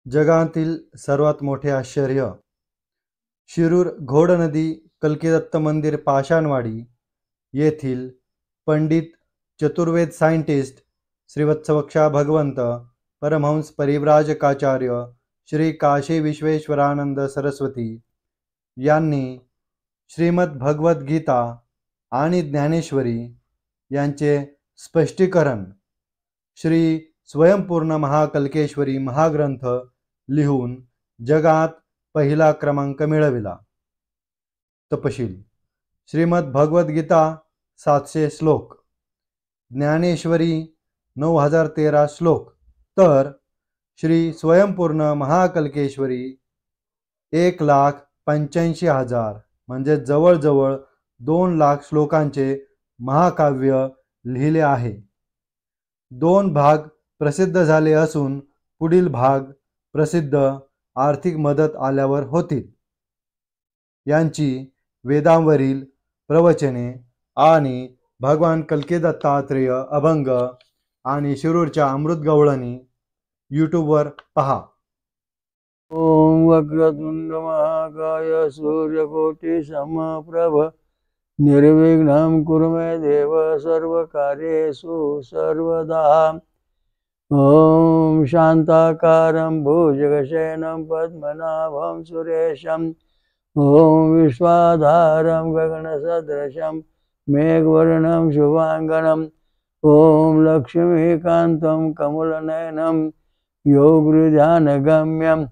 जगातील सर्वात मोठे आश्चर्य. शिरूर घोडनदी कल्किदत्त मंदिर पाषाणवाडी येथील पंडित चतुर्वेद सायंटिस्ट श्रीवत्सवक्षा भगवंत परमहंस परिव्राजकाचार्य श्री काशी विश्वेश्वरानंद सरस्वती यांनी श्रीमद भगवद्गीता आणि ज्ञानेश्वरी यांचे स्पष्टीकरण श्री स्वयंपूर्ण महाकल्केश्वरी महाग्रंथ लिहून जगात पहिला क्रमांक मिळविला. तपशील: श्रीमद भगवद्गीता 700 श्लोक, ज्ञानेश्वरी 9013 श्लोक, तर श्री स्वयंपूर्ण महाकल्केश्वरी 1,85,000 म्हणजे जवळजवळ 2 लाख श्लोकांचे महाकाव्य लिहिले आहे. 2 भाग प्रसिद्ध झाले असून पुढील भाग प्रसिद्ध आर्थिक मदत आल्यावर होतील. यांची वेदांवरील प्रवचने आणि भगवान कल्किदत्तात्रेय अभंग आणि शिरूरच्या अमृतगवळणी यूट्यूबवर पहा. ओम वक्रतुंड महाकाय सूर्यकोटि समप्रभ निर्विघ्नं कुरु मे देव सर्वकार्येषु सर्वदा. ओम शांताकारं भुजगशयनं पद्मनाभं सुरेशं ओम विश्वाधारं गगनसदृशं मेघवर्णं शुभांगनं ओम लक्ष्मीकान्तं कमलनयनं योगृध्यानगम्यं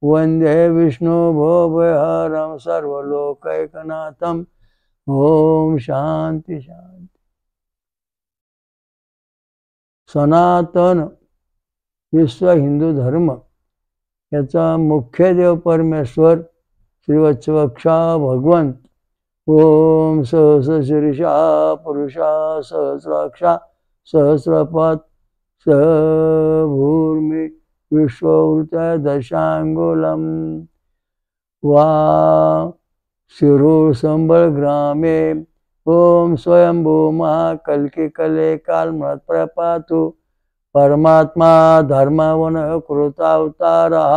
वंदे विष्णुभवभयहरं सर्वलोकैकनाथं. ओम शांती शांती. सनातन विश्व हिंदू धर्म याचा मुख्य देव परमेश्वर श्रीवत्सवक्षा भगवंत ओम सहस्रशीर्षा पुरुषा सहस्राक्षा सहस्रपात भूर्मि विश्ववृत दशांगुलम वा शिरूर संबळ ग्रामे ओम स्वयंभू महाकल्किकले कालमत प्रपातु परमात्मा धर्मवन कृतावतारः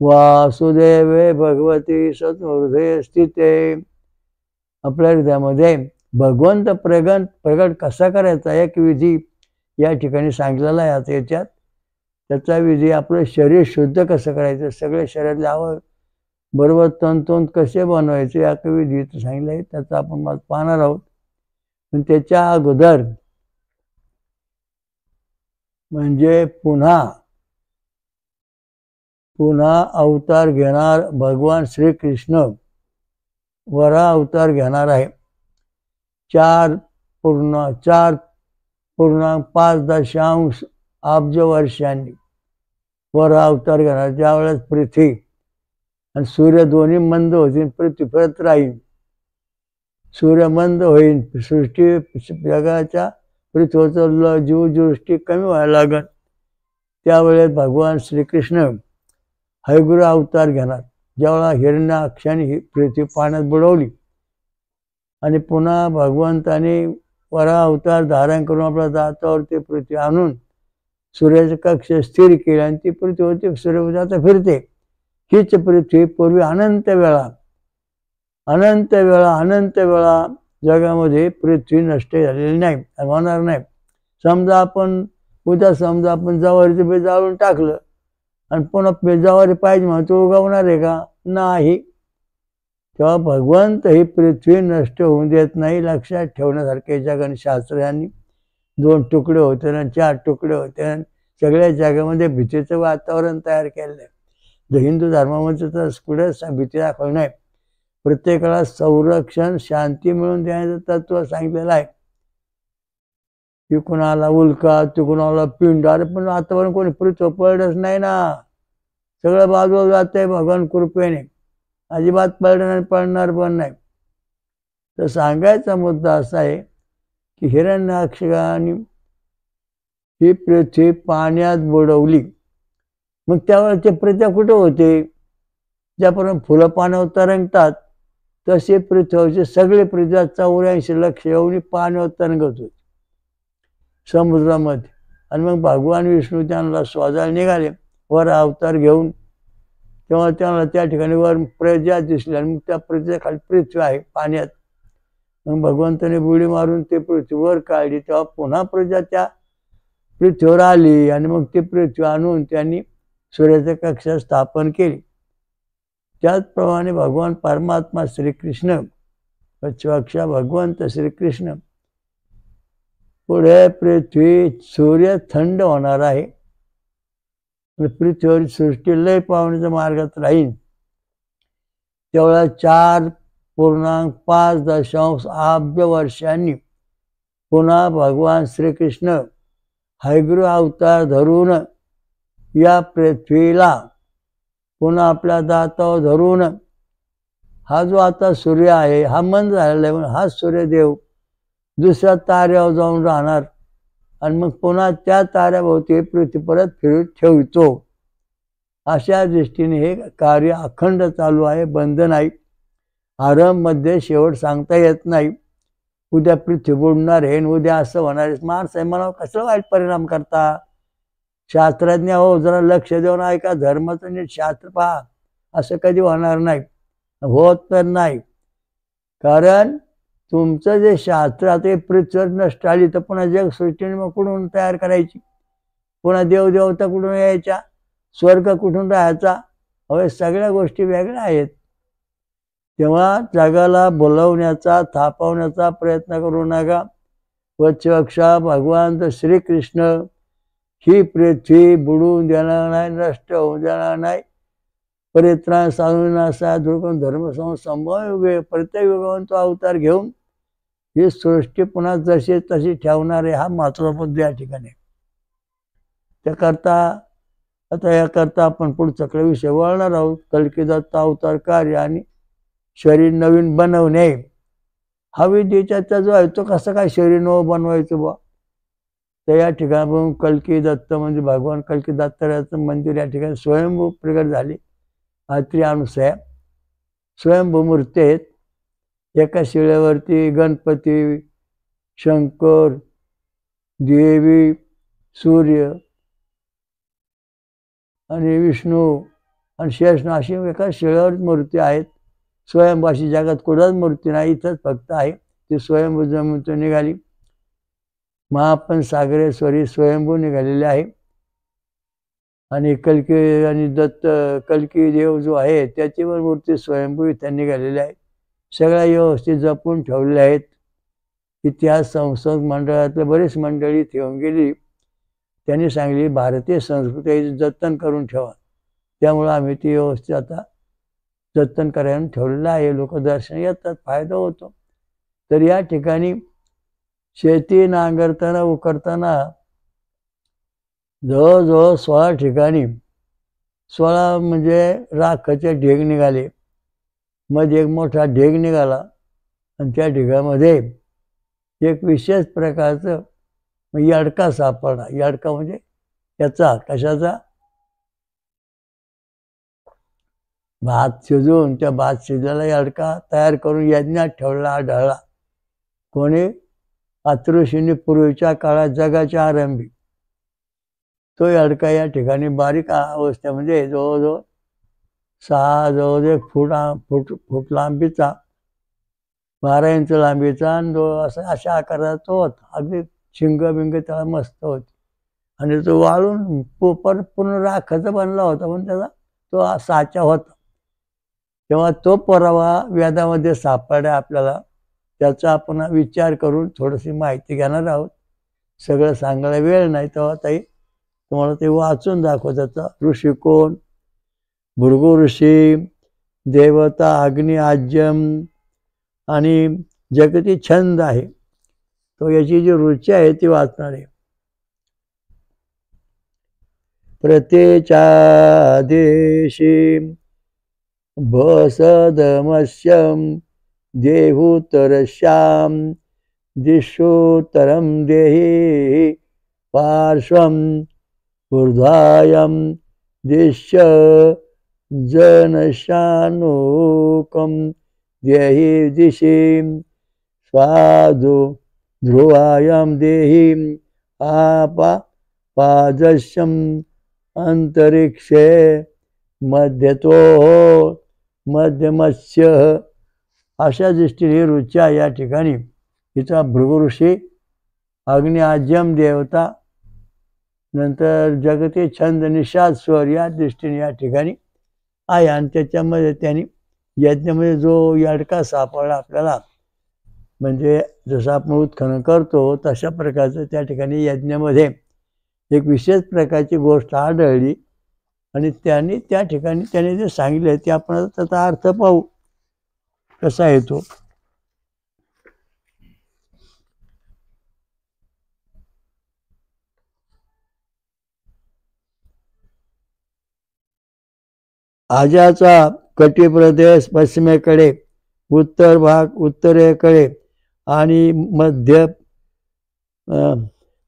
वासुदेवे भगवती सत्हृदये स्थिते. आपल्या हृदयामध्ये भगवंत प्रगट कसा करायचा एक विधी या ठिकाणी सांगितलेला आहे. आता याच्यात त्याचा विधी आपलं शरीर शुद्ध कसं करायचं, सगळे शरीरातले आवड बरोबर तंतोंत कसे बनवायचे या विधी सांगितलं आहे. त्याचा आपण पाहणार आहोत. पण त्याच्या अगोदर म्हणजे पुन्हा अवतार घेणार भगवान श्रीकृष्ण वरा अवतार घेणार आहे. 4.5 अब्ज वर्षांनी वरा अवतार घेणार. ज्यावेळेस पृथ्वी आणि सूर्य दोन्ही मंद होतील, पृथ्वी फिरत राहील, सूर्य मंद होईल, सृष्टी जगाच्या पृथ्वीचं जीवदृष्टी कमी व्हायला लागत. त्यावेळेस भगवान श्रीकृष्ण हयग्रीव अवतार घेणार. ज्यावेळेला हिरण्याक्षाने ही पृथ्वी पाण्यात बुडवली आणि पुन्हा भगवंताने वरा अवतार धारण करून आपल्या दातावरती पृथ्वी आणून सूर्याची कक्ष स्थिर केली आणि ती पृथ्वीवरती सूर्यभोवती फिरते. हीच पृथ्वी पूर्वी अनंत वेळा जगामध्ये पृथ्वी नष्ट झालेली नाही, होणार नाही. समजा आपण जवारीचं बी जाळून टाकलं आणि पुन्हा जवारी पाहिजे म्हणून तो उगवणार आहे का? नाही. तेव्हा भगवंत ही पृथ्वी नष्ट होऊन देत नाही. लक्षात ठेवण्यासारखे जगनशास्त्रांनी 2 तुकडे होते आणि 4 तुकडे होते आणि सगळ्या जगामध्ये भीतीचं वातावरण तयार केलं आहे. हिंदू धर्मामध्ये तर कुठे भीती दाखवली नाही. प्रत्येकाला संरक्षण शांती मिळून देण्याचं तत्व सांगितलेलं आहे. की कुणाला उल्का, कुणाला पिंड, अरे पण आतापर्यंत कोणी पृथ्वी पडलंच नाही ना. सगळं बाजूला जात आहे भगवान कृपेने, अजिबात पडलं नाही, पडणार पण नाही. तर सांगायचा मुद्दा असा आहे की हिरण्याक्षाने ही पृथ्वी पाण्यात बुडवली. मग त्यावेळेस ते प्रजा कुठे होते? ज्यापर्यंत फुलं पाण्यावर तरंगतात तसे पृथ्वीचे सगळे प्रजा 84 लक्ष एवढी पाण्यावर तरंगत होते समुद्रामध्ये. आणि मग भगवान विष्णू त्यांना शोधायला निघाले. वर अवतार घेऊन तेव्हा त्यांना त्या ठिकाणी वर प्रजा दिसली आणि मग त्या प्रजेच्या खाली पृथ्वी आहे पाण्यात. मग भगवंताने बुडी मारून ते पृथ्वीवर काढली. तेव्हा पुन्हा प्रजा त्या पृथ्वीवर आली आणि मग ती पृथ्वी आणून त्यांनी सूर्याच्या कक्षा स्थापन केली. त्याचप्रमाणे भगवान परमात्मा श्रीकृष्ण पक्षाक्षा भगवंत श्रीकृष्ण पुढे पृथ्वी सूर्य थंड होणार आहे. पृथ्वीवर सृष्टी लय पावण्याच्या मार्गात राहील. तेवढ्या 4.5 अब्ज वर्षांनी पुन्हा भगवान श्रीकृष्ण हयग्रीव अवतार धरून या पृथ्वीला पुन्हा आपल्या दातावर धरून हा जो आता सूर्य आहे हा मंद झालेला आहे म्हणून हा सूर्यदेव दुसऱ्या ताऱ्यावर जाऊन राहणार आणि मग पुन्हा त्या ताऱ्याभोवती पृथ्वी परत फिरत ठेवतो. अशा दृष्टीने हे कार्य अखंड चालू आहे, बंद नाही. आरंभ मध्ये शेवट सांगता येत नाही. उद्या पृथ्वी बुडणार आहे आणि उद्या असं होणार आहे. माणसं मनावर कसं वाईट परिणाम करता. शास्त्रज्ञ हो जरा लक्ष देऊन ऐका, धर्माचं नीट शास्त्र पहा. असं कधी होणार नाही, होत तर नाही. कारण तुमचं जे शास्त्र आता पृथ्वीवर नष्ट आली तर पुन्हा जगसृष्टीने मग कुठून तयार करायची, पुन्हा देवदेवता कुठून यायच्या, स्वर्ग कुठून राहायचा. हवे सगळ्या गोष्टी वेगळ्या आहेत. तेव्हा जगाला बोलवण्याचा थापवण्याचा प्रयत्न करू नका. वत्सवक्षा भगवान श्रीकृष्ण ही पृथ्वी बुडून देणार नाही, नष्ट होऊन देणार नाही. परित्राण साधून असा दुर्गम धर्मसंभव प्रत्येक युगावर तो अवतार घेऊन ही सृष्टी पुन्हा जशी तशी ठेवणारे हा महत्त्वाचा मुद्दा या ठिकाणी. त्याकरता आता याकरता आपण पुढचा विषय वळणार आहोत. कल्की दत्त अवतार कार्य आणि शरीर नवीन बनवणे हा विद्येचा जो आहे तो कसं काय शरीर नवं बनवायचं बा. तर या ठिकाणी कल्की दत्त म्हणजे भगवान कल्की दत्ताचं मंदिर या ठिकाणी स्वयंभू प्रगट झाले. आत्री अनुसया स्वयंभू मूर्ती आहेत. एका शिळेवरती गणपती, शंकर, देवी, सूर्य आणि विष्णू आणि शेषनाग अशी एका शिळेवर मूर्ती आहेत. स्वयंभू अशी जगात कुठंच मूर्ती नाही, इथंच फक्त आहे. ती स्वयंभू जमिनीतून निघाली. महापन सागरेश्वरी स्वयंभू निघालेले आहे. आणि कल्की आणि दत्त कल्की देव जो आहे त्याची पण मूर्ती स्वयंभू इथं निघालेली आहे. सगळ्या व्यवस्थित जपून ठेवलेल्या आहेत. इतिहास संशोधक मंडळातले बरीच मंडळी ठेवून गेली. त्यांनी सांगली भारतीय संस्कृती जतन करून ठेवा. त्यामुळं आम्ही ती व्यवस्थित आता जतन करायला ठेवलेलं आहे. लोक दर्शन येतात, फायदा होतो. तर या ठिकाणी शेती नांगरताना उकरताना जवळजवळ 16 ठिकाणी 16 म्हणजे राखाचे ढेग निघाले. मध्ये एक मोठा ढेग निघाला आणि त्या ढेगामध्ये एक विशेष प्रकारचं याडका सापडला. याडका म्हणजे याचा कशाचा, भात शिजवून त्या भात शिजलेला याडका तयार करून यज्ञात ठेवला आढळला. कोणी अत्रुषींनी पूर्वीच्या काळात जगाच्या आरंभी तो याडका या ठिकाणी बारीक अवस्थेमध्ये जवळजवळ 1 फूट लांबीचा, 12 इंच लांबीचा आणि अशा आकाराचा तो होता. अगदी शिंग बिंग त्याला मस्त होती आणि तो वाळून पूर्ण राखाचा बनला होता, पण त्याचा तो साचा होता. तेव्हा तो पुरावा वेदामध्ये सापडला आपल्याला. त्याचा आपण विचार करून थोडीशी माहिती घेणार आहोत. सगळं सांगायला वेळ नाही. तेव्हा ताई तुम्हाला ते वाचून दाखवतात. ऋषी कोण, भृगु ऋषी, देवता अग्नी आज्यम आणि जगती छंद आहे. तो याची जी रुची आहे ती वाचणार आहे. प्रत्येचा देशी भसदमस्यम देहुतरश्याम दिशोतरम देहि पार्श्वम ऊर्ध्वायम दिश्य जनशानुकम देहि दिशि स्वादु ध्रुवायम देहि आपा पादस्यम अंतरिक्षे मध्यतो मध्यमस्य. अशा दृष्टीने रुच्या या ठिकाणी हिचा भृगु ऋषी, अग्नि आज्यम देवता, नंतर जगती छंद निषाद स्वर या दृष्टीने या ठिकाणी आहे. आणि त्याच्यामध्ये त्यांनी यज्ञामध्ये जो यडका सापडला आपल्याला, म्हणजे जसं आपण उत्खनन करतो तशा प्रकारचं त्या ठिकाणी यज्ञामध्ये एक विशेष प्रकारची गोष्ट आढळली. आणि त्यांनी त्या ठिकाणी त्याने जे सांगितले ते आपण त्याचा अर्थ पाहू कसा येतो. आजाचा कटी प्रदेश पश्चिमेकडे, उत्तर भाग उत्तरेकडे आणि मध्य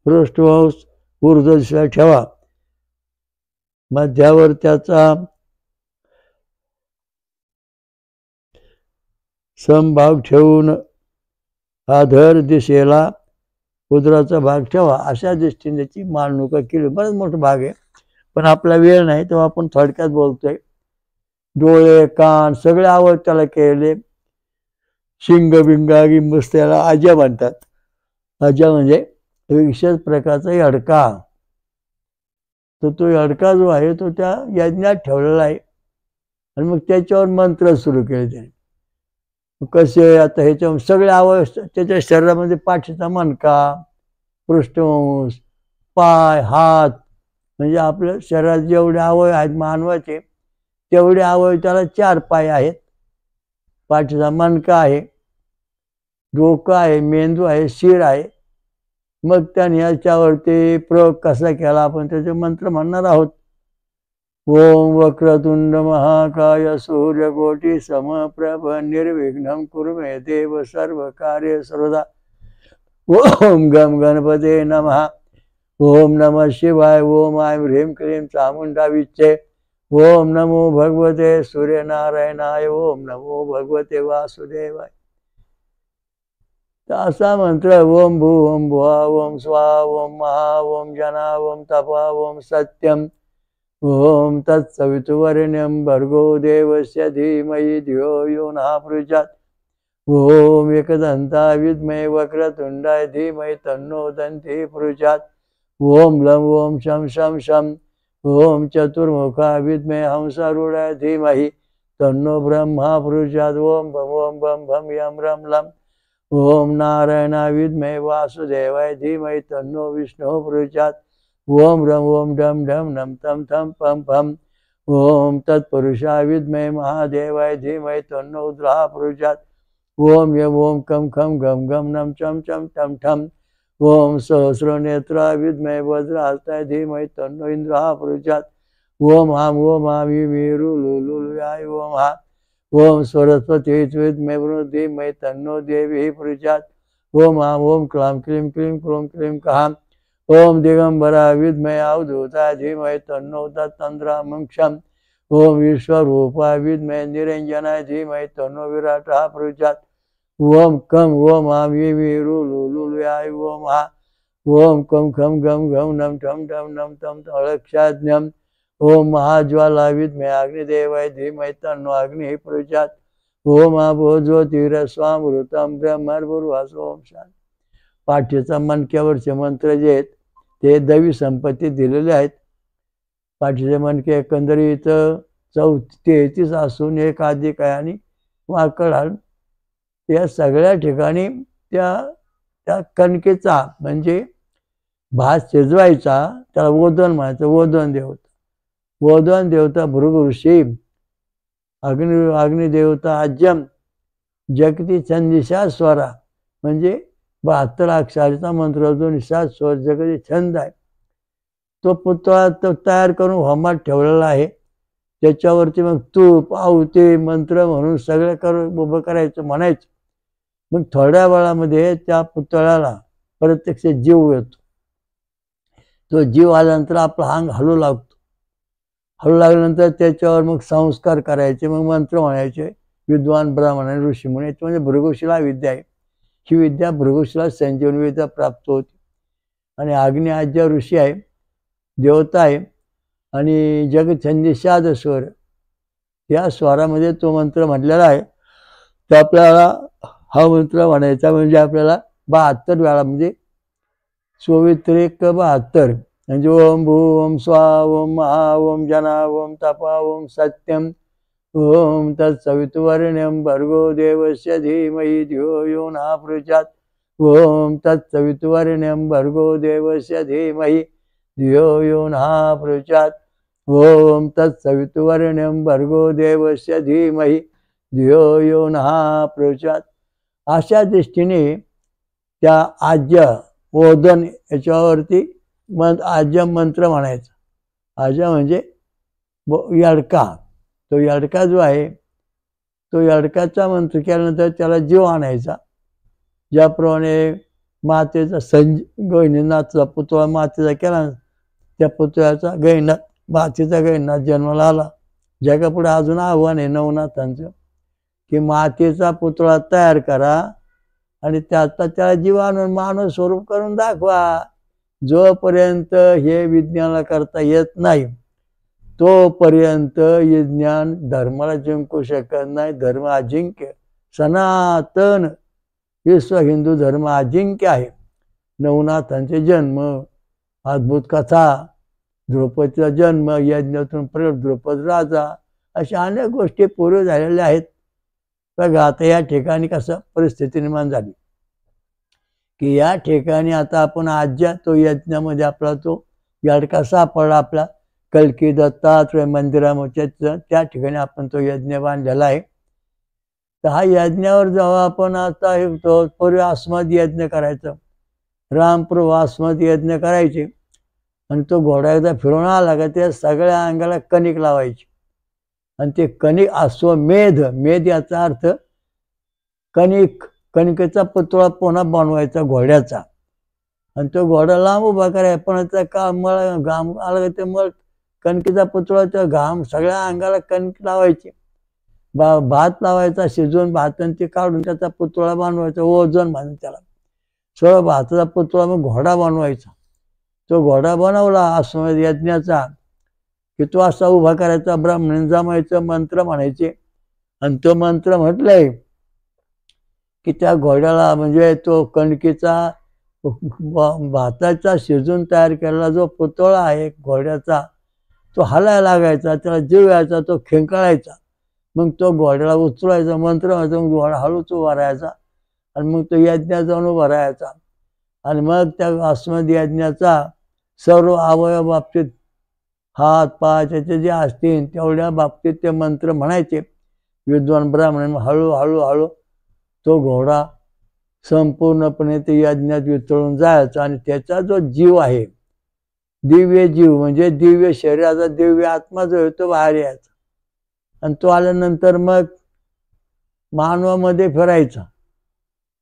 पृष्ठवंश ऊर्ध्व दिशेला ठेवा. मध्यावर त्याचा समभाग ठेवून आधर दिशेला उदराचा भाग ठेवा. अशा दृष्टीने त्याची मांडणुका केली. बराच मोठा भाग आहे, पण आपला वेळ नाही तेव्हा आपण थोडक्यात बोलतोय. डोळे कान सगळे आवड त्याला केले. शिंग बिंगागी मस्त त्याला आजा म्हणतात. आजा म्हणजे विशेष प्रकारचा यडका. तर तो यडका जो आहे तो त्या यज्ञात ठेवलेला आहे. आणि मग त्याच्यावर मंत्र सुरू केले त्याने. कसे आता ह्याच्या सगळे अवयव त्याच्या शरीरामध्ये पाठीचा मणका, पृष्ठवंश, पाय, हात, म्हणजे आपल्या शरीरात जेवढे अवयव आहेत मानवाचे तेवढे अवयव त्याला 4 पाय आहेत. पाठीचा मणका आहे, डोकं आहे, मेंदू आहे, शिर आहे. मग त्याने याच्यावरती प्रयोग कसा केला आपण त्याचे मंत्र म्हणणार आहोत. ओम वक्रतुंड महाकाय सूर्यकोटी समप्रभ निर्विघ्नं कुरु मे देव सर्व कार्य सर्वदा. ओम गम गणपते नमः. ओम नमः शिवाय. ओम ऐं ह्रीं क्लीं चामुंडा विच्चे. ओम नमो भगवते सूर्यनारायणाय. ओम नमो भगवते वासुदेवाय. असा मंत्र ओम भू ओम भुवा ओम स्वा ओम महा ओम जना ओम तपा ओम सत्यम ओम तत्सवितुर्वरेण्यं भर्गो देवस्य धीमहि धियो यो नः प्रचोदयात्. ओम एकदन्ताय विद्महे वक्रतुण्डाय धीमहि तन्नो दन्तिः प्रचोदयात्. ओम लं ओम शं शं शं. ओम चतुर्मुखाय विद्महे हंसारूढाय धीमहि तन्नो ब्रह्मा प्रचोदयात्. ओम बम भम यं रं लं. ओम नारायणाय विद्महे वासुदेवाय धीमहि तन्नो विष्णुः प्रचोदयात्. ओम रं ओम डम डम नम तम थम पम पम. ओम तत्पुरुषाय विद्महे महादेवाय धीमहि तन्नो रुद्रः प्रचोदयात्. ओम यम ओम कम खम गम गम नम चम चम टम ठम. ओम सहस्रनेत्राय विद्महे वज्रहस्ताय धीमहि तन्नो इंद्रः प्रचोदयात्. ओम आम वीरू लुलुलुयाय ओम हा. ओम सरस्वती विद्महे धीमहि तन्नो देवी प्रचोदयात्. ओम आम ओम क्लां क्लीं क्लीं क्लों क्लीं कहां. ओम दिगंबरा विद्महे अवधूताय धीमहि तन्नो तत्तन्द्रामक्षम्. ओम विश्वरूपाय विद्महे निरंजनाय धीमहि तन्नो विराटः प्रचोदयात्. ओम कम ओम आम वीरू लुलुलुयाय ओम हा. ओम कम खम गम गम नम ठम ठम नम तम तळक्षाज्ञम. ओम महाज्वाला विद्महे अग्निदेवाय धीमहि तन्नो अग्निः प्रचोदयात्. ओम आभो ज्योतिरस्वामृतं ब्रह्मर्भुर्वः ओम शांती. पाठीचा मणक्यावरचे मंत्र जे आहेत ते दैवी संपत्ती दिलेले आहेत. पाठीचे मणके एकंदरीत 33 असून एक अधिक आहे आणि वाकड हाड. या सगळ्या ठिकाणी त्या कणकेचा म्हणजे भात शिजवायचा त्याला ओदन म्हणायचं. ओदन देवता. ओदन देवता भृगु ऋषी, अग्निदेवता आज्यम, जगती छंदिशा स्वरा म्हणजे 72 अक्षराचा मंत्र जो निषाद स्वर जगती छंद आहे तो पुतळा तो तयार करून होमात ठेवलेला आहे. त्याच्यावरती मग तूप आहुती मंत्र म्हणून सगळं करून उभं करायचं म्हणायचं. मग थोड्या वेळामध्ये त्या पुतळ्याला प्रत्यक्ष जीव येतो. तो जीव आल्यानंतर आपला अंग हलू लागतो. हलू लागल्यानंतर त्याच्यावर मग संस्कार करायचे, मग मंत्र म्हणायचे. विद्वान ब्राह्मण आणि ऋषी म्हणे म्हणजे भृगुशिला विद्या आहे. ही विद्या भृगुशिला संजीवनी विद्या प्राप्त होती. आणि अग्नि आज्य ऋषी आहे, देवता आहे. आणि जगछंदी शाद स्वर या स्वरामध्ये तो मंत्र म्हटलेला आहे. तर आपल्याला हा मंत्र म्हणायचा म्हणजे आपल्याला 72 वेळा म्हणजे 24×72 म्हणजे ओम भूम स्वा ओम महा ओम जना ओम तपा ओम सत्यम ओम तत्सवितुर्वरेण्यं भर्गो देवस्य धीमहि धियो यो नः प्रचोदयात् ओम तत्सवितुर्वरेण्यं भर्गो देवस्य धीमहि धियो यो नः प्रचोदयात् ओम तत्सवितुर्वरेण्यं भर्गो देवस्य धीमहि धियो यो नः प्रचोदयात्. अशा दृष्टीने त्या आज्य ओदन याच्यावरती आज्य मंत्र म्हणायचा. आज्य म्हणजे यडका. तो यडका जो आहे तो यडकाचा मंत्र केल्यानंतर त्याला जीव आणायचा. ज्याप्रमाणे मातेचा गहिनीनाथचा पुतळा मातेचा केला, त्या पुतळ्याचा गहिनाथ मातेचा गहिनाथ जन्माला आला. जगापुढे अजून आव्हान आहे नवनाथांचं की मातेचा पुतळा तयार करा आणि त्याचा त्याला जीव आणून मानव स्वरूप करून दाखवा. जोपर्यंत हे विज्ञानाला करता येत नाही तोपर्यंत हे ज्ञान धर्माला जिंकू शकत नाही. धर्म अजिंक्य, सनातन विश्व हिंदू धर्म अजिंक्य आहे. नवनाथांचे जन्म, अद्भुत कथा, द्रौपदीचा जन्म, यज्ञातून प्रयोग द्रौपद राजा, अशा अनेक गोष्टी पूर्व झालेल्या आहेत. बघा आता या ठिकाणी कसं परिस्थिती निर्माण झाली की या ठिकाणी आता आपण आज्या तो यज्ञामध्ये आपला तो यडका सापडला. आपला कल्की दत्तात्रय मंदिरामध्ये त्या ठिकाणी आपण तो यज्ञ बांधलेला आहे. तर हा यज्ञावर जेव्हा आपण आता तो पूर्वी आसमद यज्ञ करायचं, रामपूर्व आसमद यज्ञ करायचे आणि तो घोडा एकदा फिरून आला का त्या सगळ्या अंगाला कणिक लावायची आणि ते कणिक अश्वमेध, मेध याचा अर्थ कणिक, कणिकेचा पुतळा पुन्हा बनवायचा घोड्याचा आणि तो घोडा लांब उभा करायचा. पण त्याचा का मळ घाम आला ते मळ कणकेचा पुतळाचा घाम सगळ्या अंगाला कणिक लावायची. भात लावायचा शिजवून भात आणि ते काढून त्याचा पुतळा बनवायचा. ओझन म्हणून त्याला सर्व भाताचा पुतळा मग घोडा बनवायचा. तो घोडा बनवला अश्वमेध यज्ञाचा की तो असा उभा करायचा. ब्राह्मण जमायचं, मंत्र म्हणायचे आणि तो मंत्र म्हटलंय की त्या घोड्याला म्हणजे तो कणकेचा भाताचा शिजून तयार केलेला जो पुतळा आहे घोड्याचा तो हलायला लागायचा, त्याला जीव यायचा, तो खेंकाळायचा. मग तो घोड्याला उचलायचा, मंत्र व्हायचा, मग घोडा हळूच उभा राहायचा आणि मग तो यज्ञात जाऊन उभा राहायचा. आणि मग त्या अश्वमेध यज्ञाचा सर्व अवयव बाबतीत हात पाय त्याचे जे असतील तेवढ्या बाबतीत ते मंत्र म्हणायचे विद्वान ब्राह्मण. हळूहळू हळू तो घोडा संपूर्णपणे ते यज्ञात वितळून जायचा आणि त्याचा जो जीव आहे, दिव्य जीव म्हणजे दिव्य शरीराचा दिव्य आत्मा जो आहे तो बाहेर यायचा आणि तो आल्यानंतर मग मानवामध्ये फिरायचा.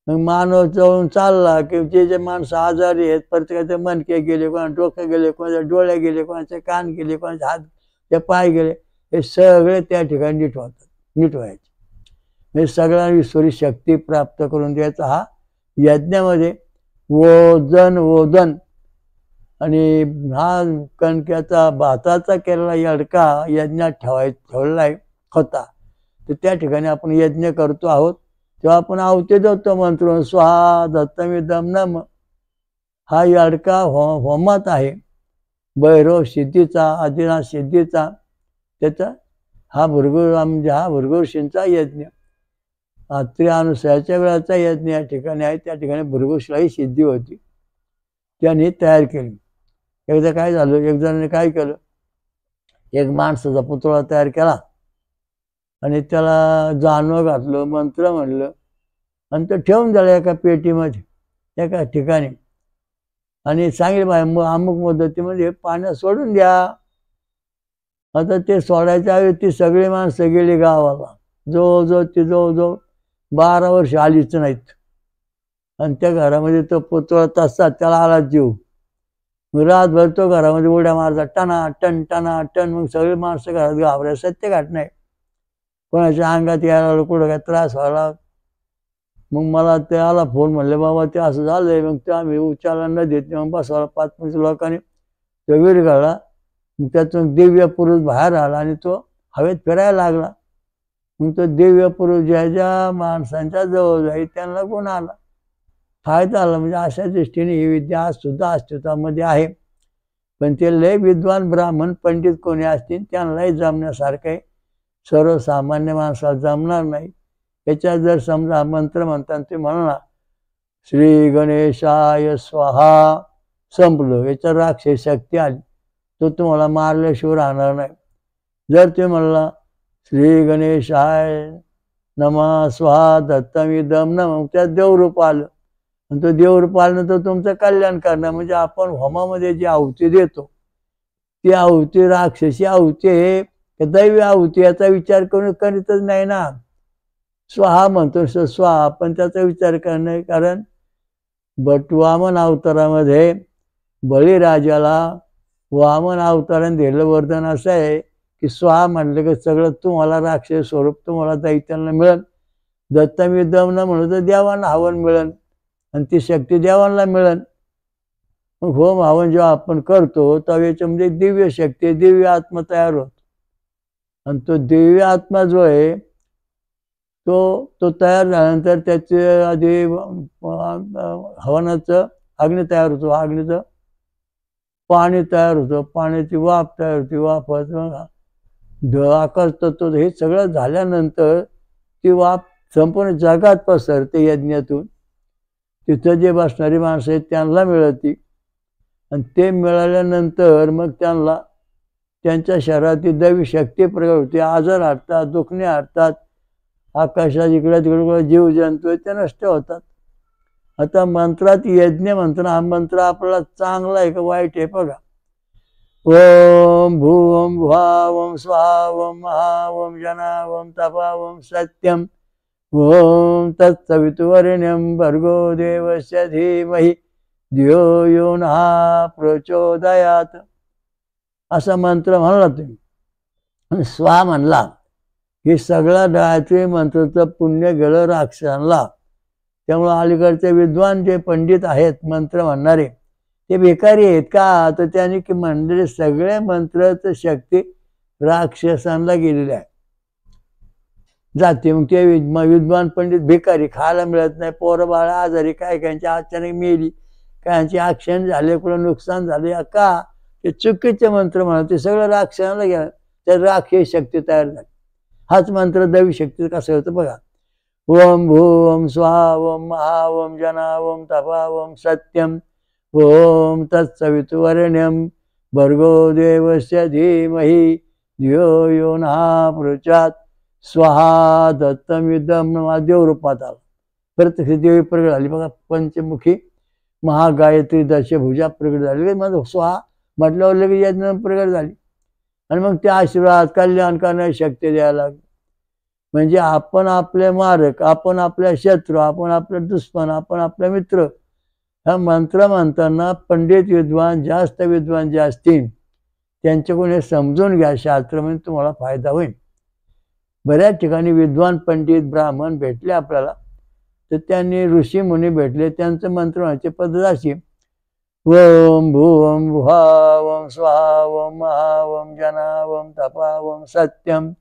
मग मानव जाऊन चालला की जे जे माणसं आजारी आहेत प्रत्येकाचे मणके गेले, कोणा डोके गेले, कोणाचे डोळे गेले, कोणाचे कान गेले, कोणाचे हात ते पाय गेले, हे सगळे त्या ठिकाणी नीट व्हायचे. हे सगळ्यांना ईश्वरी शक्ती प्राप्त करून द्यायचा हा यज्ञामध्ये ओदन आणि हा कणक्याचा भाताचा केलेला यडका यज्ञात ठेवलेला होता. तर त्या ठिकाणी आपण यज्ञ करतो आहोत तेव्हा आपण आहुती देतो मंत्र स्वाहा दत्तमिदं नम. हा यडका होमात आहे भैरव सिद्धीचा, आदिनाथ सिद्धीचा, त्याचा हा म्हणजे हा भृगुऋषींचा यज्ञ, अत्रि अनुसयाच्या वेळाचा यज्ञ या ठिकाणी आहे. त्या ठिकाणी भृगुऋषीलाही सिद्धी होती, त्यांनी तयार केली. एकदा काय झालं, एक जणांनी काय केलं, एक माणसाचा पुतळा तयार केला आणि त्याला जानवं घातलं, मंत्र म्हणलं आणि तो ठेवून दिला एका पेटीमध्ये एका ठिकाणी आणि सांगितलं अमुक मुदतीमध्ये पाण्यात सोडून द्या. आता ते सोडायच्या वेळी ती सगळी माणसं गेली गावाला, जवळजवळ 12 वर्ष आलीच नाहीत आणि त्या घरामध्ये तो पुतळा तसा त्याला आला जीव. रातभर तो घरामध्ये उड्या मारता टना टन. मग सगळी माणसं घरात घाबरायला सत्य घाट नाही, कोणाच्या अंगात यायला कुठं काय त्रास व्हायला. मग मला ते आला फोन, म्हणले बाबा ते असं झालंय. मग ते आम्ही उच्चारला न देत मग बसवायला 5-5 लोकांनी तो विरघळला मग त्यातून दिव्य पुरुष बाहेर आला आणि तो हवेत फिरायला लागला. मग तो दिव्य पुरुष ज्या ज्या माणसांच्या जवळ जाईल त्यांना गुण आला, फायदा आला. म्हणजे अशा दृष्टीने ही विद्या आज सुद्धा अस्तित्वामध्ये आहे. पण ते लय विद्वान ब्राह्मण पंडित कोणी असतील त्यांनाही जमण्यासारखं आहे, सर्वसामान्य माणसाला जमणार नाही. याच्यात जर समजा मंत्र म्हणताना ते म्हणा श्री गणेशाय स्वाहा, संपलं, याच्या राक्षस शक्ती आली, तो तुम्हाला मारल्याशिवाय राहणार नाही. जर ते म्हणला श्री गणेशाय नमः स्वाहा दत्तमिदं नमः, त्यात देवरूप आलं आणि तो देवरूप आलं तर तुमचं कल्याण करणार. म्हणजे आपण होमामध्ये जी आहुती देतो ती आहुती राक्षसी आहुती आहे दैवी आहुती याचा विचार करून करीतच नाही ना. स्वाहा म्हणतो स्वाहा, पण त्याचा विचार करणे. कारण वामन अवतारामध्ये बळीराजाला वामन अवताराने दिलेलं वरदान असं आहे की स्वाहा म्हणलं की सगळं तुम्हाला राक्षस स्वरूप तुम्हाला दैत्यांना मिळेल. दत्तमिदं न म्हणलं तर देवांना हवन मिळेल आणि ती शक्ती देवांना मिळेल. मग होम हवन जेव्हा आपण करतो तेव्हा याच्यामध्ये दिव्य शक्ती दिव्य आत्मा तयार होतो. आणि तो दिव्य आत्मा जो आहे तो तयार झाल्यानंतर त्याचे आधी हवनाचं अग्नी तयार होतो, अग्नीचं पाणी तयार होतं, पाण्याची वाफ तयार होती, वाफ आकाश तत्व, हे सगळं झाल्यानंतर ती वाफ संपूर्ण जगात पसरते यज्ञातून. तिथं जे बसणारी माणसं आहेत त्यांना मिळते आणि ते मिळाल्यानंतर मग त्यांना त्यांच्या शरीरातील दैवी शक्ती प्रगट होते. आजार हटतात, दुखणे हटतात, आकाशात इकडे तिकडे जीव जंतू ते नष्ट होतात. आता मंत्रात यज्ञ मंत्र हा मंत्र आपल्याला चांगला आहे का वाईट आहे बघा. ओम भूम भुवा ओम स्वाहा ओम महा ओम जना ओम तपा ओम सत्यम ओम तत्सवितुर्वरेण्यं भर्गो देवस्य धीमहि धियो यो नः प्रचोदयात्, असा मंत्र म्हणला तुम्ही आणि स्वाहा म्हणला, हे सगळा गायत्री मंत्राचं पुण्य गेलं राक्षसांना. त्यामुळं अलीकडचे विद्वान जे पंडित आहेत मंत्र म्हणणारे ते भिकारी आहेत का, तर त्यांनी की म्हणलेले सगळे मंत्राचं शक्ती राक्षसांना गेलेली आहे जाते. मग ते विद्वान पंडित भिकारी, खायला मिळत नाही, पोरं बाळा आजारी, काय कायांची अचानक मेली, कायांची ॲक्सिडेंट झाले, कुठं नुकसान झाले का, ते चुकीचे मंत्र म्हणत ते सगळं राक्षसांना गेलं, त्या राक्षस शक्ती तयार झाली. हाच मंत्र दैवी शक्ती कसं होतं बघा. ओम भू ओम स्वाहा ओम महा ओम जना ओम तपा ओम सत्यम ओम तत्सवितुर्वरेण्यं भर्गो देवस्य धीमहि धियो यो नः प्रचोदयात् स्वाहा दत्तमिदं नमः. देवरूपात आला, प्रत्यक्ष देवी प्रगट झाली बघा. पंचमुखी महागायत्री दशभुजा प्रगट झाली. मग स्वाहा म्हटल्यावर लगेच यज्ञ प्रगट झाली आणि मग ते आशीर्वाद कल्याण करण्याची शक्ती द्यायला लागली. म्हणजे आपण आपले मारक, आपण आपल्या शत्रू, आपण आपले दुश्मन, आपण आपले मित्र, हा मंत्र म्हणताना पंडित विद्वान जास्त विद्वान जे असतील त्यांच्याकडून हे समजून घ्या शास्त्र, म्हणजे तुम्हाला फायदा होईल. बऱ्याच ठिकाणी विद्वान पंडित ब्राह्मण भेटले आपल्याला, तर त्यांनी ऋषी मुनी भेटले, त्यांचं मंत्र म्हणायची पद्धत अशी ओम भूम भुवा ओम स्वाहा ओम महा ओम जना ओम तपा ओम सत्यम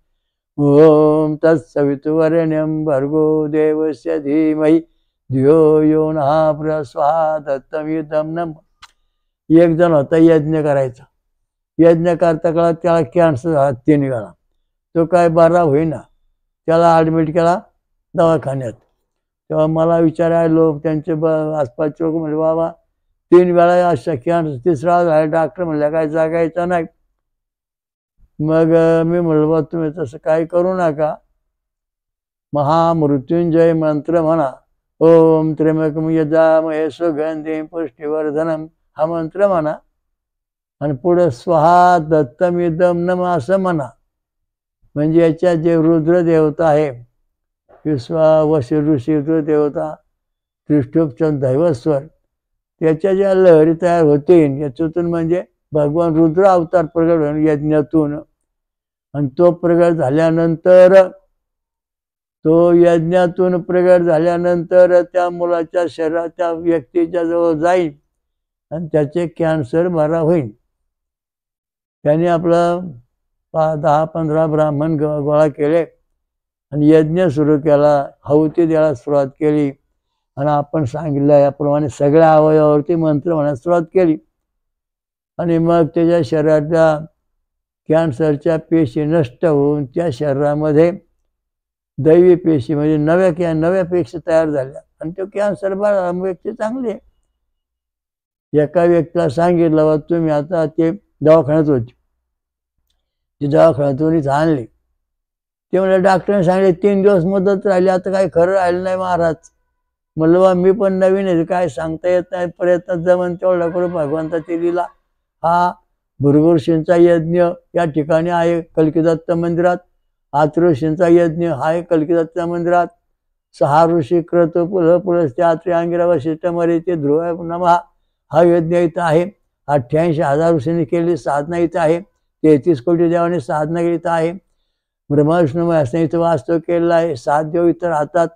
ओम तत्सवितुर्वरेण्यं भर्गो देवस्य धीमहि धियो यो नः प्रचोदयात् दत्तमिदं नमः. एक जण होता यज्ञ करायचा, यज्ञ करता काळात त्याला कॅन्सर झाला 3 वेळा. तो काय बरा होईना, त्याला ॲडमिट केला दवाखान्यात. तेव्हा मला विचारायला लोक त्यांचे आसपासचे लोक म्हणजे बाबा 3 वेळा अशा कॅन्सर, 3रा झाला. डॉक्टर म्हणल्या काय जागायचं नाही. मग मी म्हणलो बा तुम्ही तसं काही करू नका, महामृत्युंजय मंत्र म्हणा, ओम त्र्यंबकं यजामहे सुगंधिं पुष्टिवर्धनम, हा मंत्र म्हणा आणि पुढे स्वाहा दत्तमिदं नमः असं म्हणा. म्हणजे याच्यात जे रुद्र देवता आहे, विश्वावशी ऋषी रुद्रदेवता, त्रिष्टुपचंद दैवस्वर, त्याच्या ज्या लहरी तयार होतील याच्यातून म्हणजे भगवान रुद्र अवतार प्रगट होईल यज्ञातून. आणि तो प्रगट झाल्यानंतर, तो यज्ञातून प्रगट झाल्यानंतर त्या मुलाच्या शरीरात त्या व्यक्तीच्या जवळ जाईल आणि त्याचे कॅन्सर बरा होईल. त्यांनी आपलं 10-15 ब्राह्मण गोळा केले आणि यज्ञ सुरू केला, आहुती द्यायला सुरुवात केली आणि आपण सांगितलं याप्रमाणे सगळ्या अवयवावरती मंत्र म्हणायला सुरुवात केली. आणि मग त्याच्या शरीरातल्या कॅन्सरच्या पेशी नष्ट होऊन त्या शरीरामध्ये दैवी पेशी म्हणजे नव्या पेशी तयार झाल्या आणि तो कॅन्सर व्यक्ती चांगली आहे. एका व्यक्तीला सांगितलं बा तुम्ही आता ते दवाखान्यात होते, ती दवाखान्यातून आणली. ते म्हणजे डॉक्टरने सांगितले 3 दिवस मदत राहिली, आता काही खरं राहिलं नाही महाराज. म्हणलं बा मी पण नवीन आहे, काय सांगता येत नाही, प्रयत्न जमन तेवढा करू भगवंताची लीला. हा भृगु यज्ञ या ठिकाणी आहे कल्की दत्त मंदिरात. ऋषींचा यज्ञ आहे कल्की दत्त मंदिरात. 6 ऋषी क्रतु पुलस्त्य आत्री अंगिरा वशिष्ठ मरीची ध्रुव नमः हा यज्ञ इथं आहे. 88,000 ऋषींनी केलेली साधना इथं आहे. 33 कोटी देवांनी साधना केली इथं आहे. ब्रह्मा विष्णू महेशने इथं वास्तव केलेला आहे. 7 देव इथं राहतात.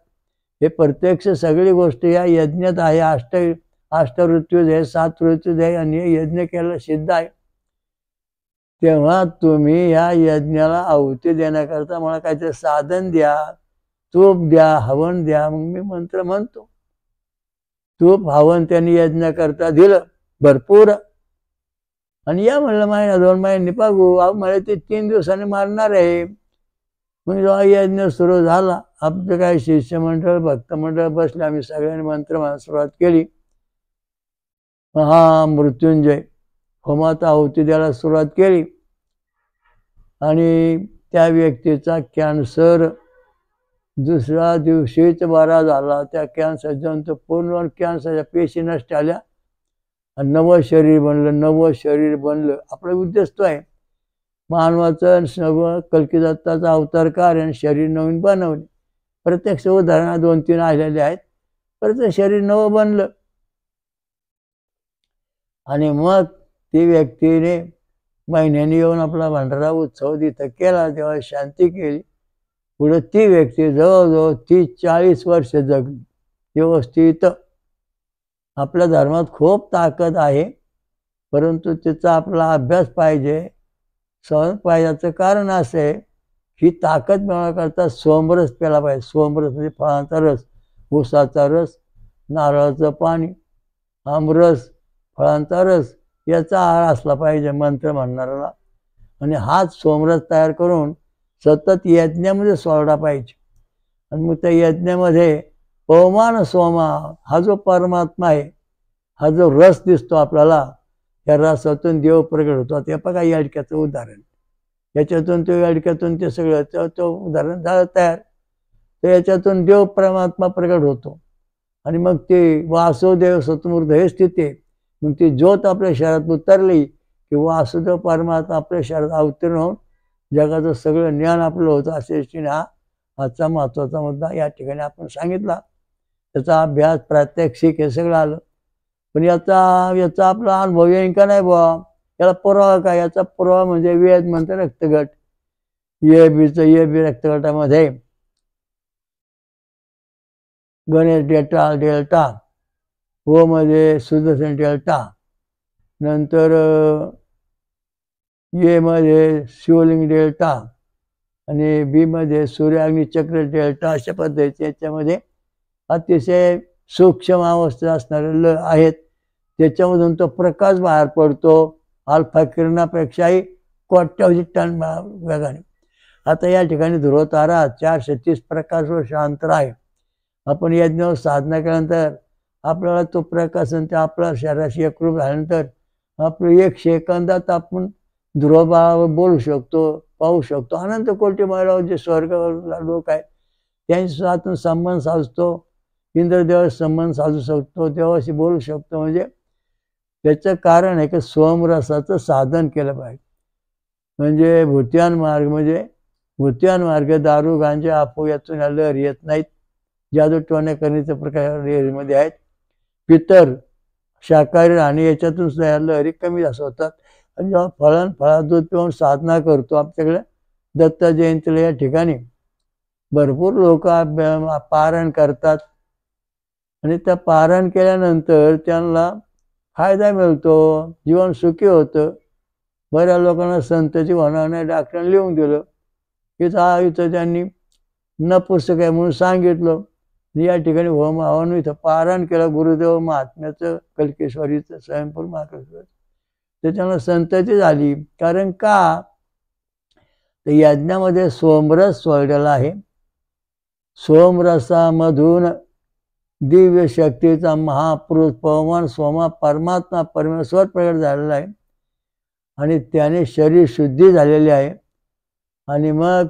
हे प्रत्यक्ष सगळी गोष्ट या यज्ञात आहे. अष्टऋत्यूज आहे, 7 ऋत्यूज आहे आणि हे यज्ञ केलेलं सिद्ध आहे. तेव्हा तुम्ही या यज्ञाला आहुती देण्याकरता मला काहीतरी साधन द्या, तूप द्या, हवन द्या. मग मी मंत्र म्हणतो. तूप हवन त्यांनी यज्ञाकरता दिलं भरपूर आणि या म्हणलं महिना 2 महिन्यांनी पाहू. मला ते 3 दिवसांनी मारणार आहे. मग जेव्हा यज्ञ सुरू झाला, आपले काही शिष्यमंडळ भक्तमंडळ बसले, आम्ही सगळ्यांनी मंत्र म्हणायला सुरुवात केली. मृत्युंजय होमात आहुती द्यायला सुरुवात केली आणि त्या व्यक्तीचा कॅन्सर दुसऱ्या दिवशीच बरा झाला. त्या कॅन्सर जाऊन तो पूर्ण कॅन्सरच्या पेशी नष्ट आल्या आणि नवं शरीर बनलं. आपला उद्देश तो आहे मानवाचं सगळं कल्की दत्ताचा अवतार कार्य शरीर नवीन बनवणे. प्रत्यक्ष उदाहरणं 2-3 आलेले आहेत. प्रत्येक शरीर नवं बनलं आणि मग ती व्यक्तीने महिन्याने येऊन आपला भंडारा उत्सव तिथं केला. तेव्हा शांती केली. पुढे ती व्यक्ती जवळजवळ 30-40 वर्ष जगली व्यवस्थित. आपल्या धर्मात खूप ताकद आहे, परंतु तिचा आपला अभ्यास पाहिजे, सहन पाहिजे. कारण असं आहे ही ताकद मिळवण्याकरता सोमरस प्यायला पाहिजे. सोमरस म्हणजे फळांचा रस, ऊसाचा रस, नारळाचं पाणी, आमरस, फळांचा रस याचा आहार असला पाहिजे मंत्र म्हणणाऱ्याला. आणि हाच सोमरस तयार करून सतत यज्ञामध्ये सोडला पाहिजे. आणि मग त्या यज्ञामध्ये पवमान सोमा हा जो परमात्मा आहे, हा जो रस दिसतो आपल्याला, त्या रसातून देव प्रगट होतो. ते बघा याडक्याचं उदाहरण, याच्यातून तो याडक्यातून ते सगळं तो उदाहरण झालं तयार. तर याच्यातून देव परमात्मा प्रगट होतो आणि मग ते वासुदेव सतमूर्त हे स्थिती आहे. मग ती ज्योत आपल्या शरीरात उतरली की वासुदेव परमात्मा आपल्या शरीरात अवतीर्ण होऊन जगाचं सगळं ज्ञान आपलं होतं. अशा दृष्टीने आजचा महत्त्वाचा मुद्दा या ठिकाणी आपण सांगितला. त्याचा अभ्यास प्रात्यक्षिक हे सगळं आलं. पण याचा आपला अनुभव येईन का नाही बुवा, याला पुरावा काय? याचा पुरावा म्हणजे वेद म्हणते रक्तगट. ए बी रक्तगटामध्ये गणेश डेल्टा, ओ मध्ये सुदर्शन डेल्टा, नंतर ए मध्ये शिवलिंग डेल्टा आणि बी मध्ये सूर्याग्निचक्र डेल्टा. अशा पद्धतीचे याच्यामध्ये अतिशय सूक्ष्म अवस्था असणारे आहेत. त्याच्यामधून तो प्रकाश बाहेर पडतो अल्फा किरणापेक्षाही कोट्यावधी टन वेगाने. आता या ठिकाणी ध्रुवतारा 430 प्रकाश वर्ष अंतर आहे. आपण यज्ञावर साधना केल्यानंतर आपल्याला तो प्रकाश आणि त्या आपल्या शरीराशी एकरूप झाल्यानंतर आपलं 1 सेकंदात आपण ध्रुवबाळावर बोलू शकतो, पाहू शकतो. अनंत कोटी महिला जे स्वर्ग लोक आहेत त्यांच्यातून संबंध साधतो. इंद्रदेवाशी संबंध साधू शकतो, देवाशी बोलू शकतो. म्हणजे त्याचं कारण आहे की सोमरसाचं साधन केलं पाहिजे. म्हणजे भूतियान मार्ग दारू गांजा आपो यातून लहरी येत नाहीत. जादू टोण्या करण्याचे प्रकार लहरीमध्ये आहेत. पितर शाकाहारी राहणे याच्यातून सुद्धा लहरी कमी जास्त होतात. आणि जेव्हा फळा दूध पिऊन साधना करतो आपल्याकडे दत्त जयंतीला या ठिकाणी भरपूर लोक पारायण करतात आणि त्या पारायण केल्यानंतर त्यांना फायदा मिळतो, जीवन सुखी होतं. बऱ्याच लोकांना संतती होणार नाही डॉक्टरांनी लिहून दिलं. इथं त्यांनी नपुस्तक आहे म्हणून सांगितलं. या ठिकाणी होम हवन इथं पारायण केलं गुरुदेव महात्म्याचं, कल्केश्वरीचं, स्वयंपूर महाकालेश्वर. त्याच्यानं संतती झाली. कारण का तर यज्ञामध्ये सोमरस सोडलेला आहे. सोमरसामधून दिव्य शक्तीचा महापुरुष पवन सोमा परमात्मा परमेश्वर प्रगट झालेला आहे आणि त्याने शरीर शुद्धी झालेली आहे. आणि मग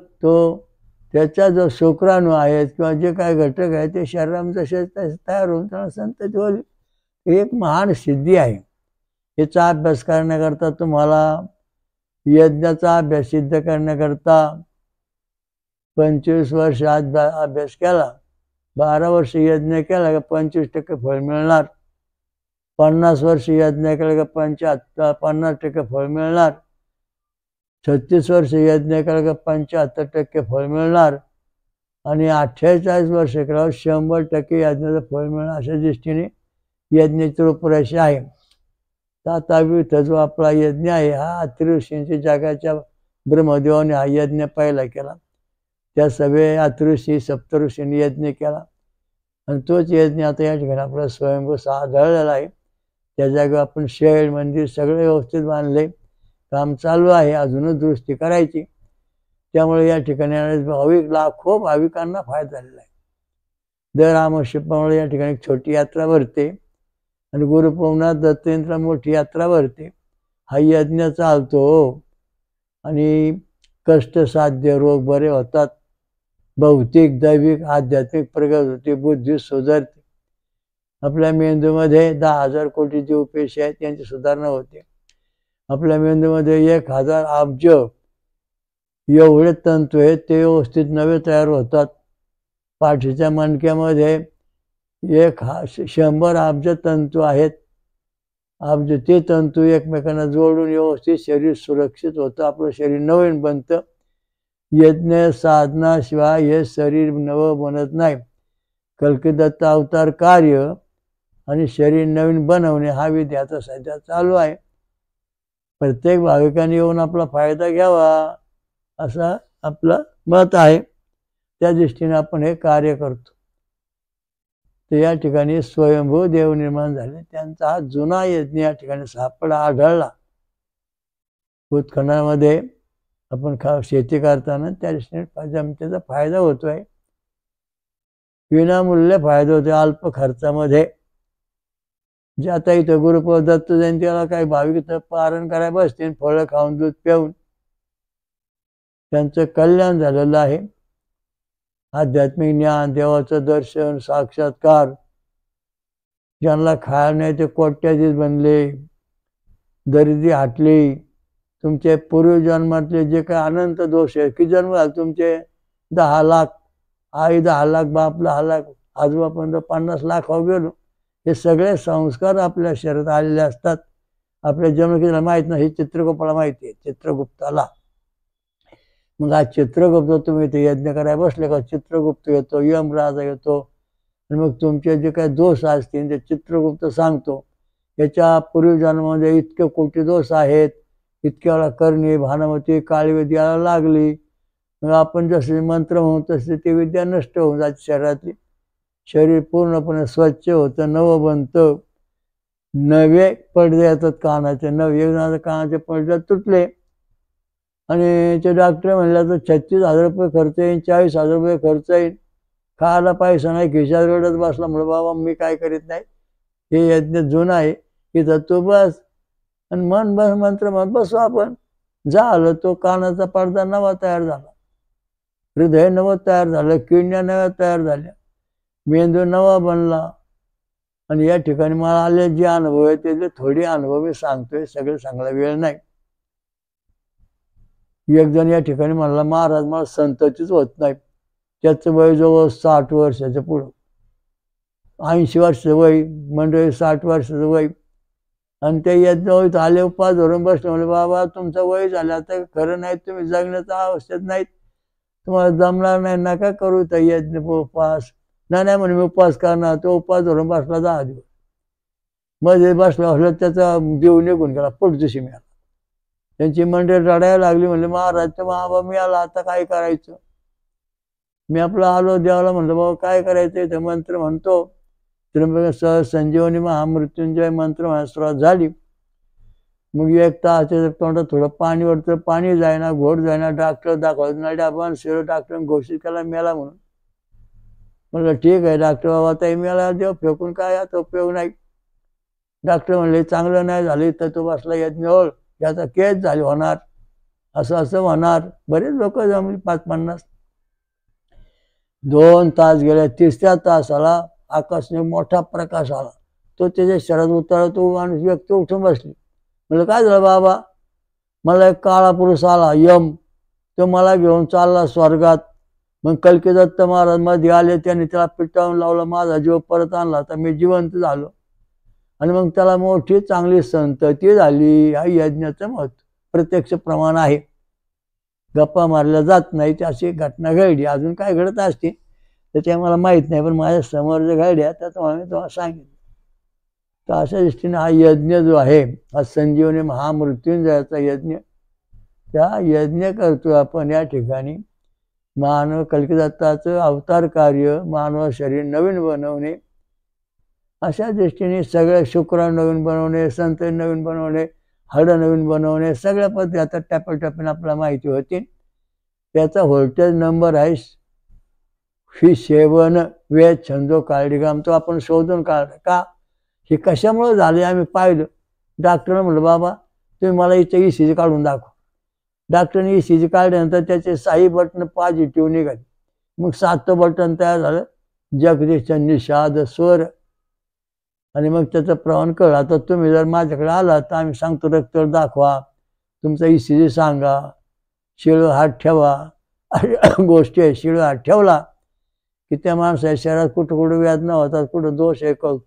त्याचा जो शुक्राणू आहेत किंवा जे काय घटक आहेत ते शरीरामध्ये जसे तयार होऊन त्यांना संतती होईल. ही एक महान सिद्धी आहे. याचा अभ्यास करण्याकरता तुम्हाला यज्ञाचा अभ्यास सिद्ध करण्याकरता 25 वर्ष अभ्यास केला, 12 वर्ष यज्ञ केला का 25% फळ मिळणार. 50 वर्ष यज्ञ केला का 50% फळ मिळणार. 36 वर्ष यज्ञ केला का 75% फळ मिळणार. आणि 48 वर्ष केल्यावर 100% यज्ञाचं फळ मिळणार. अशा दृष्टीने यज्ञाची रूपरेषा आहे. ताताविथ जो आपला यज्ञ आहे हा अत्रि ऋषींच्या जगाच्या ब्रह्मदेवाने हा यज्ञ पहिला केला. त्या सगळे अत्रि ऋषी सप्तऋषींनी यज्ञ केला आणि तोच यज्ञ आता या ठिकाणी आपला स्वयंभू आढळलेला आहे. त्या जागेवर आपण शेड मंदिर सगळे व्यवस्थित बांधले. काम चालू आहे, अजूनच दुरुस्ती करायची. त्यामुळे या ठिकाणी लाखो भाविकांना फायदा झालेला आहे. दर अमावस्येप्रमाणे या ठिकाणी एक छोटी यात्रा भरते आणि गुरुपौर्णिमा दत्तजयंतीला मोठी यात्रा भरते. हा यज्ञ चालतो आणि कष्टसाध्य रोग बरे होतात. भौतिक दैविक आध्यात्मिक प्रगत होते, बुद्धी सुधारते. आपल्या मेंदूमध्ये 10,000 कोटी जीव पेशी आहेत, त्यांची सुधारणा होते. आपल्या मेंदूमध्ये 1,000 अब्ज एवढे तंतू आहेत, ते व्यवस्थित नवे तयार होतात. पाठीच्या मणक्यामध्ये 100 अब्ज तंतू आहेत. ते तंतू एकमेकांना जोडून व्यवस्थित शरीर सुरक्षित होतं. आपलं शरीर नवीन बनतं. यज्ञ साधनाशिवाय हे शरीर नवं बनत नाही. कल्किदत्त अवतार कार्य आणि शरीर नवीन बनवणे हा विधी आता सध्या चालू आहे. प्रत्येक भाविकांनी येऊन आपला फायदा घ्यावा असं आपलं मत आहे. त्या दृष्टीने आपण हे कार्य करतो. तर या ठिकाणी स्वयंभू देव निर्माण झाले. त्यांचा हा जुना यज्ञ या ठिकाणी सापडा आढळला. उत्खननामध्ये आपण शेती करताना त्या दृष्टीने त्याचा फायदा होतोय. विनामूल्य फायदा होतोय अल्प खर्चामध्ये. जे आता इथं गुरुपौर्णिमा दत्त जयंतीला काही भाविक इथं पारण करायला बसतील, फळं खाऊन दूध पिऊन त्यांचं कल्याण झालेलं आहे. आध्यात्मिक ज्ञान, देवाचं दर्शन, साक्षात्कार. ज्यांना खायला नाही ते कोट्याधीश बनले, दरिद्री हटली. तुमचे पूर्वजन्मातले जे काही अनंत दोष आहेत की जन्म झाले तुमचे 10 लाख, आई 10 लाख, बाप 10 लाख, आजोबापर्यंत 50 लाख हो गेलो. हे सगळे संस्कार आपल्या शरीरात आलेले असतात. आपल्या जन्मकितीला माहीत नाही, हे चित्रगुप्ताला माहिती आहे, चित्रगुप्ताला. मग आज चित्रगुप्त तुम्ही इथे यज्ञ करायला बसले का चित्रगुप्त येतो, यमराजा येतो आणि मग तुमचे जे काही दोष असतील ते चित्रगुप्त सांगतो. याच्या पूर्वजन्मामध्ये इतके कोटी दोष आहेत, इतक्या वेळा करणी भानामती काळी विद्या लागली. मग आपण जसे मंत्र म्हणू तसे ती विद्या नष्ट होऊन जाते शरीरातली. शरीर पूर्णपणे स्वच्छ होतं, नवं बनतं. नवे पडदे येतात कानाचे, नवे कानाचे पडदे तुटले आणि ते डॉक्टर म्हणलं तर 36,000 रुपये खर्च येईल, 40,000 रुपये खर्च येईल. खायला पैसा नाही, खिशात रडत बसला. म्हणलं बाबा मी काय करीत नाही, हे यज्ञ जुनं आहे, इथं तू बस आणि मंत्र म्हणत बसू आपण. झालं तो कानाचा पडदा नवा तयार झाला, हृदय नवं तयार झालं, किडण्या नव्या तयार झाल्या, मेंदू नवा बनला. आणि या ठिकाणी मला आले जे अनुभव आहे त्याचे थोडे अनुभव मी सांगतोय, सगळे सांगायला वेळ नाही. एक जण या ठिकाणी म्हणला महाराज मला संततीच होत नाही. त्याचं वय जवळ 60 वर्षाच्या पुढं, 80 वर्षाचं वय, मंडळी 60 वर्षाचं वय. आणि ते यज्ञ आले, उपास धरून बसले. म्हणजे बाबा तुमचं वय झालं आता खरं नाही, तुम्ही जगण्याचा आवश्यक नाहीत, तुम्हाला जमणार नाही, नका करू तर यज्ञ उपवास. नाही म्हणे मी उपवास करणार. तो उपवास धरून बसला 10 दिवस. मध्ये बसला असलं त्याचा जीव निघून गेला, पोटदिशी मिळाला. त्यांची मंडळी रडायला लागली. म्हणले महाराज तर महाबा मी आला, आता काय करायचं? मी आपलं आलो देवाला. म्हणलं बाबा काय करायचं? ते मंत्र म्हणतो, त्र्यंबक संजीवनी महामृत्युंजय मंत्र म्हणायला सुरुवात झाली. मग एक तास तोंडात थोडं पाणी वरतं, पाणी जायना, घोट जायना. डॉक्टर दाखवायचं नाही, आपण शिरो डॉक्टरने घोषित केला मेला म्हणून. म्हणलं ठीक आहे डॉक्टर बाबा, ताई मेला देव फेकून काय आता उपयोग नाही. डॉक्टर म्हणले चांगलं नाही झाले तर तो बसला यज्ञ होळ, याचा केस झाली होणार, असं असं होणार. बरेच लोक जमली 50-50. 2 तास गेले. 3ऱ्या तासाला आकाशने मोठा प्रकाश आला. तो त्याच्या शरीरात उतरला. तो माणूस व्यक्ती उठून बसली. म्हणलं काय झालं बाबा? मला एक काळा पुरुष आला यम, तो मला घेऊन चालला स्वर्गात. मग कल्की दत्त महाराज मध्ये आले, त्यांनी त्याला पिटाळून लावलं, माझा जीव परत आणला, तर मी जिवंत झालो. आणि मग त्याला मोठी चांगली संतती झाली. हा यज्ञाचं महत्व प्रत्यक्ष प्रमाण आहे, गप्पा मारल्या जात नाही. ती अशी घटना घडली. अजून काय घडत असते त्याची मला माहीत नाही, पण माझ्या समोर जे घडल्या त्याचं मी तुम्हाला सांगितलं. तर अशा दृष्टीने हा यज्ञ जो आहे, हा संजीवनी महामृत्युंजयाचा यज्ञ, त्या यज्ञ करतो आपण या ठिकाणी. मानव कल्किदत्ताचं अवतार कार्य, मानव शरीर नवीन बनवणे, अशा दृष्टीने सगळ्या शुक्र नवीन बनवणे, संत नवीन बनवणे, हाडं नवीन बनवणे, सगळ्या पद्धती आता टप्प्याटप्प्याने आपल्याला माहिती होती. त्याचा व्होल्टेज नंबर आहे F7 वेद छंदो कार्डिगाम. तो आपण शोधून काढला. का हे कशामुळे झाले आम्ही पाहिलं. डॉक्टरने म्हटलं बाबा तुम्ही मला इथे ECG काढून दाखव. डॉक्टरने ECG काढल्यानंतर त्याचे 6 बटन पॉझिटिव्ह निघाले. मग 7 बटन तयार झालं, जगदीश निषाद स्वर. आणि मग त्याचं प्रमाण कळलं. आता तुम्ही जर माझ्याकडे आला तर आम्ही सांगतो रक्त दाखवा, तुमचा ECG सांगा, शिळ हात ठेवा. अशा गोष्टी आहे. शिळ हात ठेवला की त्या माणसाच्या शरीरात कुठं कुठं वेदना होतात, कुठं दोष आहे कळतो.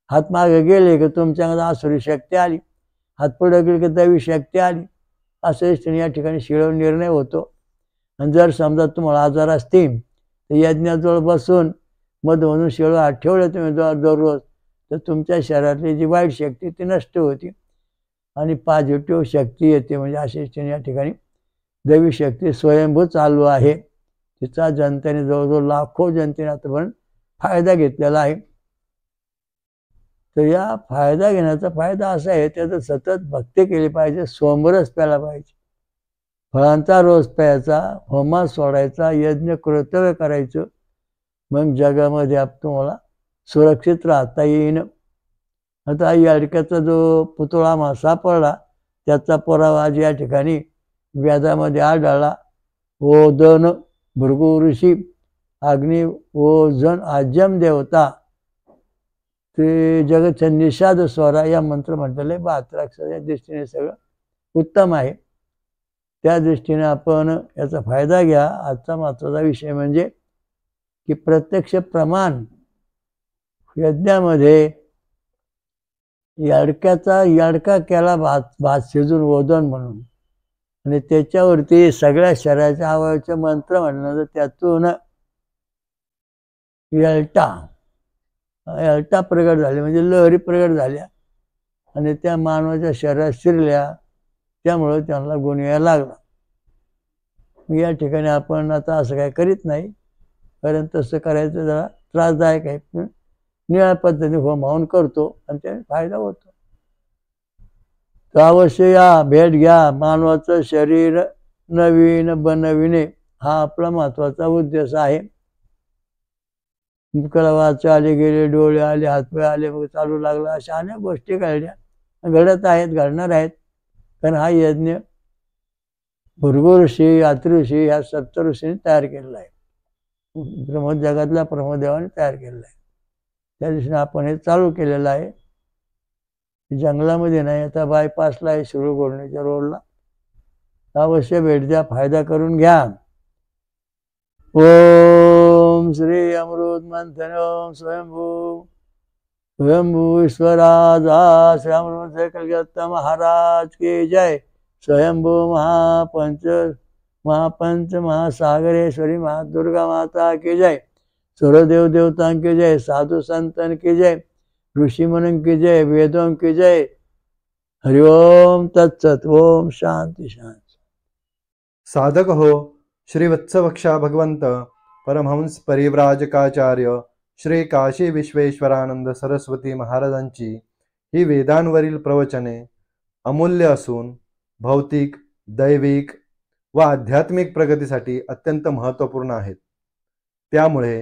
हात मागे गेले की तुमच्याकडे आसुरी शक्ती आली, हात पुढे गेले की दैवी शक्ती आली. असं दृष्टीने या ठिकाणी शिळ निर्णय होतो. आणि जर समजा तुम्हाला आजार असतील तर यज्ञाजवळ बसून मधून शिळ हात ठेवले तुम्ही दररोज, तर तुमच्या शरीरातली जी वाईट शक्ती ती नष्ट होती आणि पॉझिटिव्ह शक्ती येते. म्हणजे अशा या ठिकाणी दैवी शक्ती स्वयंभू चालू आहे. तिचा जनतेने जवळजवळ लाखो जनतेने आतापर्यंत फायदा घेतलेला आहे. तर या फायदा घेण्याचा फायदा असा आहे, त्याचं सतत भक्ती केली पाहिजे, सोमरस प्यायला पाहिजे, फळांचा रोज प्यायचा, होमा सोडायचा, यज्ञ कर्तव्य करायचं. मग जगामध्ये तुम्हाला सुरक्षित राहता येईन. आता याडक्याचा जो पुतळा सापडला त्याचा पुरावा आज या ठिकाणी वेदामध्ये आढळला. ओदन भृगु ऋषी, अग्नी ओजन आजम देवता, ते जगतच्या निषाद स्वरा या मंत्र म्हटलेलं आहे. 72 अक्षर. या दृष्टीने सगळं उत्तम आहे. त्या दृष्टीने आपण याचा फायदा घ्या. आजचा महत्त्वाचा विषय म्हणजे की प्रत्यक्ष प्रमाण यज्ञामध्ये याडका केला भात शिजून ओदन म्हणून, आणि त्याच्यावरती सगळ्या शरीराच्या अवयवाचे मंत्र म्हणलं, त्यातून यल्टा प्रगट झाले, म्हणजे लहरी प्रगट झाल्या आणि त्या मानवाच्या शरीरात शिरल्या. त्यामुळं त्यांना गुण यायला लागला. या ठिकाणी आपण आता असं काय करीत नाही, कारण तसं करायचं जरा त्रासदायक आहे. निळ्या पद्धतीने होमावून करतो आणि त्याने फायदा होतो. तर अवश्य या, भेट घ्या. मानवाचं शरीर नवीन बनविणे हा आपला महत्वाचा उद्देश आहे. मुखलावाचे आले गेले, डोळे आले, हातपाय आले, मग चालू लागला, अशा अनेक गोष्टी घडल्या, घडत आहेत, घडणार आहेत. कारण हा यज्ञ भृगु ऋषी, अत्रि ऋषी ह्या 7 ऋषींनी तयार केलेला आहे. प्रमोद जगातल्या प्रमोदेवाने तयार केलेला आहे. त्या दिवशी आपण हे चालू केलेलं आहे. जंगलामध्ये नाही, आता बायपासला आहे, शिरूर गोडणीच्या रोडला. अवश्य भेट द्या, फायदा करून घ्या. ओम श्री अमृत मंथन ओम स्वयंभू ईश्वराजा श्री अमृत कलकत्ता महाराज की जय. स्वयंभू महापंच महासागरेश्वरी महादुर्गा माता की जय. सूर्यदेव देवतां की जय. साधु संतन की जय. ऋषि मुनिं की जय. वेदों की जय. हरि ओम तत्सत. ओम शांती शांती. साधक हो श्री वत्सवक्षा भगवंत परमहंस परिव्राजकाचार्य श्री काशी विश्वेश्वरानंद सरस्वती महाराजांची ही वेदांवरील प्रवचने अमूल्य असून भौतिक, दैविक व आध्यात्मिक प्रगतीसाठी अत्यंत महत्त्वपूर्ण आहेत. त्यामुळे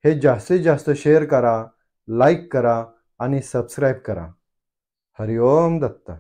हे जास्तीत जास्त शेअर करा, लाईक करा आणि सबस्क्राईब करा. हरि ओम दत्त.